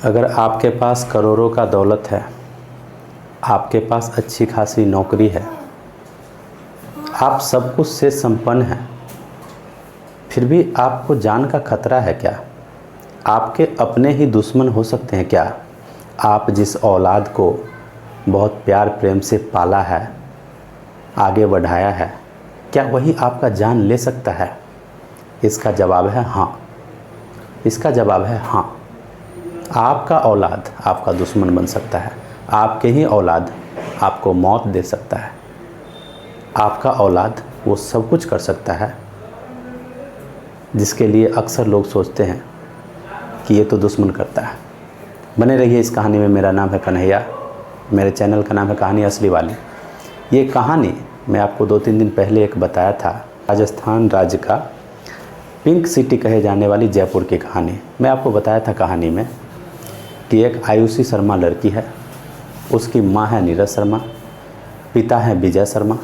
अगर आपके पास करोड़ों का दौलत है, आपके पास अच्छी खासी नौकरी है, आप सब कुछ से संपन्न हैं, फिर भी आपको जान का खतरा है क्या? आपके अपने ही दुश्मन हो सकते हैं क्या? आप जिस औलाद को बहुत प्यार प्रेम से पाला है, आगे बढ़ाया है, क्या वही आपका जान ले सकता है? इसका जवाब है हाँ। इसका जवाब है हाँ। आपका औलाद आपका दुश्मन बन सकता है। आपके ही औलाद आपको मौत दे सकता है। आपका औलाद वो सब कुछ कर सकता है जिसके लिए अक्सर लोग सोचते हैं कि ये तो दुश्मन करता है। बने रहिए इस कहानी में। मेरा नाम है कन्हैया, मेरे चैनल का नाम है कहानी असली वाली। ये कहानी मैं आपको 2-3 दिन पहले एक बताया था, राजस्थान राज्य का पिंक सिटी कहे जाने वाली जयपुर की कहानी। मैं आपको बताया था कहानी में कि एक आयुषी शर्मा लड़की है, उसकी माँ है नीरज शर्मा, पिता है विजय शर्मा,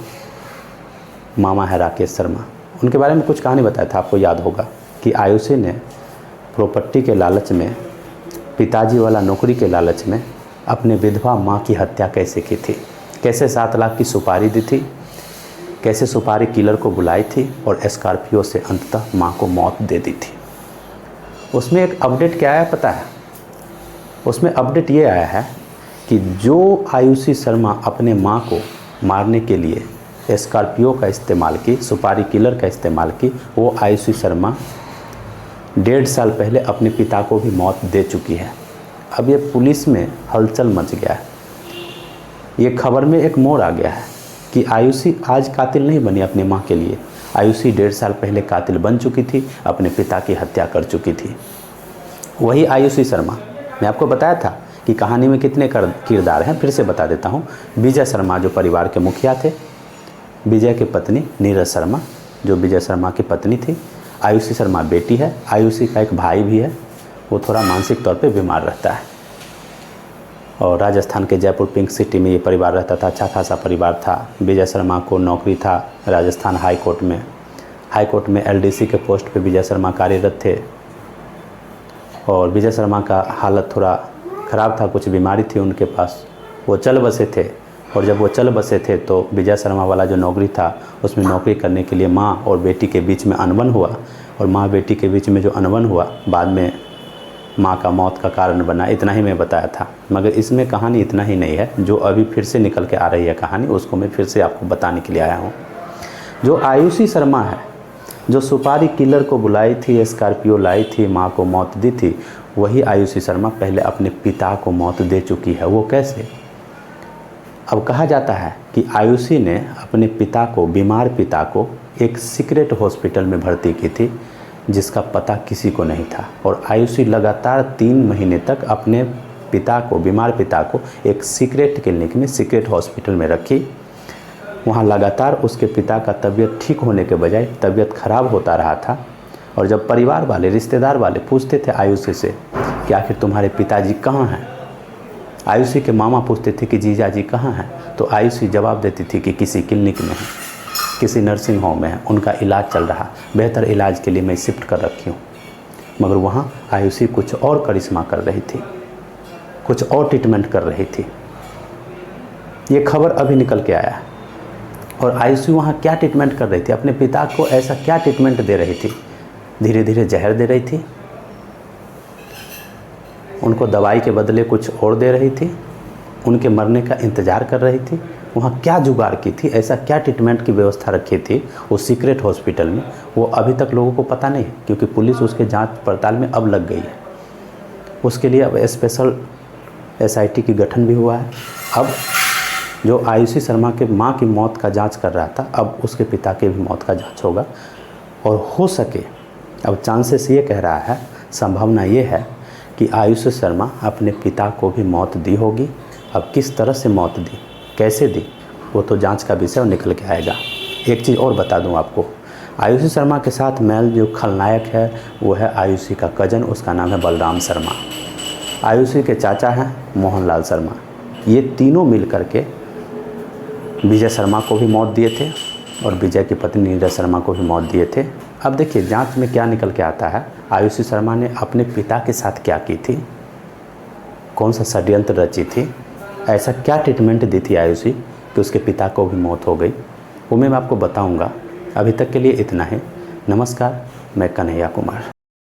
मामा है राकेश शर्मा। उनके बारे में कुछ कहानी बताया था, आपको याद होगा कि आयुषी ने प्रॉपर्टी के लालच में, पिताजी वाला नौकरी के लालच में अपने विधवा माँ की हत्या कैसे की थी, कैसे 7 लाख की सुपारी दी थी, कैसे सुपारी किलर को बुलाई थी और स्कॉर्पियो से अंततः माँ को मौत दे दी थी। उसमें एक अपडेट क्या आया पता है? उसमें अपडेट ये आया है कि जो आयुषी शर्मा अपने माँ को मारने के लिए स्कॉर्पियो का इस्तेमाल की, सुपारी किलर का इस्तेमाल की, वो आयुषी शर्मा 1.5 साल पहले अपने पिता को भी मौत दे चुकी है। अब ये पुलिस में हलचल मच गया है। ये खबर में एक मोड़ आ गया है कि आयुषी आज कातिल नहीं बनी अपनी माँ के लिए। आयुषी 1.5 साल पहले कातिल बन चुकी थी, अपने पिता की हत्या कर चुकी थी। वही आयुषी शर्मा, मैं आपको बताया था कि कहानी में कितने किरदार हैं, फिर से बता देता हूँ। विजय शर्मा जो परिवार के मुखिया थे, विजय की पत्नी नीरज शर्मा जो विजय शर्मा की पत्नी थी, आयुषी शर्मा बेटी है, आयुषी का एक भाई भी है, वो थोड़ा मानसिक तौर पे बीमार रहता है। और राजस्थान के जयपुर पिंक सिटी में ये परिवार रहता था, अच्छा खासा परिवार था। विजय शर्मा को नौकरी था राजस्थान हाई कोर्ट में LDC के पोस्ट पे विजय शर्मा कार्यरत थे। और विजय शर्मा का हालत थोड़ा ख़राब था, कुछ बीमारी थी उनके पास, वो चल बसे थे। और जब वो चल बसे थे तो विजय शर्मा वाला जो नौकरी था उसमें नौकरी करने के लिए माँ और बेटी के बीच में अनबन हुआ, और माँ बेटी के बीच में जो अनबन हुआ बाद में माँ का मौत का कारण बना। इतना ही मैं बताया था, मगर इसमें कहानी इतना ही नहीं है। जो अभी फिर से निकल के आ रही है कहानी, उसको मैं फिर से आपको बताने के लिए आया हूँ। जो आयुषी शर्मा है, जो सुपारी किलर को बुलाई थी, स्कॉर्पियो लाई थी, माँ को मौत दी थी, वही आयुषी शर्मा पहले अपने पिता को मौत दे चुकी है। वो कैसे? अब कहा जाता है कि आयुषी ने अपने पिता को, बीमार पिता को, एक सीक्रेट हॉस्पिटल में भर्ती की थी जिसका पता किसी को नहीं था। और आयुषी लगातार 3 महीने तक अपने पिता को, बीमार पिता को एक सीक्रेट क्लिनिक में, सीक्रेट हॉस्पिटल में रखी। वहाँ लगातार उसके पिता का तबीयत ठीक होने के बजाय तबीयत खराब होता रहा था। और जब परिवार वाले, रिश्तेदार वाले पूछते थे आयुषी से कि आखिर तुम्हारे पिताजी कहाँ हैं, आयुषी के मामा पूछते थे कि जीजा जी कहाँ हैं, तो आयुषी जवाब देती थी कि किसी क्लिनिक में है, किसी नर्सिंग होम में है, उनका इलाज चल रहा, बेहतर इलाज के लिए मैं शिफ्ट कर रखी हूँ। मगर वहाँ आयुषी कुछ और करिश्मा कर रही थी, कुछ और ट्रीटमेंट कर रही थी। ये खबर अभी निकल के आया है। और आयुषी वहाँ क्या ट्रीटमेंट कर रही थी, अपने पिता को ऐसा क्या ट्रीटमेंट दे रही थी? धीरे धीरे जहर दे रही थी, उनको दवाई के बदले कुछ और दे रही थी, उनके मरने का इंतज़ार कर रही थी। वहाँ क्या जुगाड़ की थी, ऐसा क्या ट्रीटमेंट की व्यवस्था रखी थी उस सीक्रेट हॉस्पिटल में, वो अभी तक लोगों को पता नहीं है, क्योंकि पुलिस उसके जांच पड़ताल में अब लग गई है। उसके लिए अब स्पेशल SIT की गठन भी हुआ है। अब जो आयुषी शर्मा के माँ की मौत का जांच कर रहा था, अब उसके पिता के भी मौत का जांच होगा। और हो सके, अब चांसेस ये कह रहा है, संभावना ये है कि आयुषी शर्मा अपने पिता को भी मौत दी होगी। अब किस तरह से मौत दी, कैसे दी, वो तो जांच का विषय निकल के आएगा। एक चीज़ और बता दूं आपको, आयुषी शर्मा के साथ मेल जो खलनायक है वो है आयुषी का कज़न, उसका नाम है बलराम शर्मा। आयुषी के चाचा हैं मोहनलाल शर्मा। ये तीनों मिल करके विजय शर्मा को भी मौत दिए थे और विजय की पत्नी नीरज शर्मा को भी मौत दिए थे। अब देखिए जांच में क्या निकल के आता है, आयुषी शर्मा ने अपने पिता के साथ क्या की थी, कौन सा षड्यंत्र रची थी, ऐसा क्या ट्रीटमेंट दी थी आयुषी कि उसके पिता को भी मौत हो गई, वो मैं आपको बताऊंगा। अभी तक के लिए इतना है। नमस्कार, मैं कन्हैया कुमार।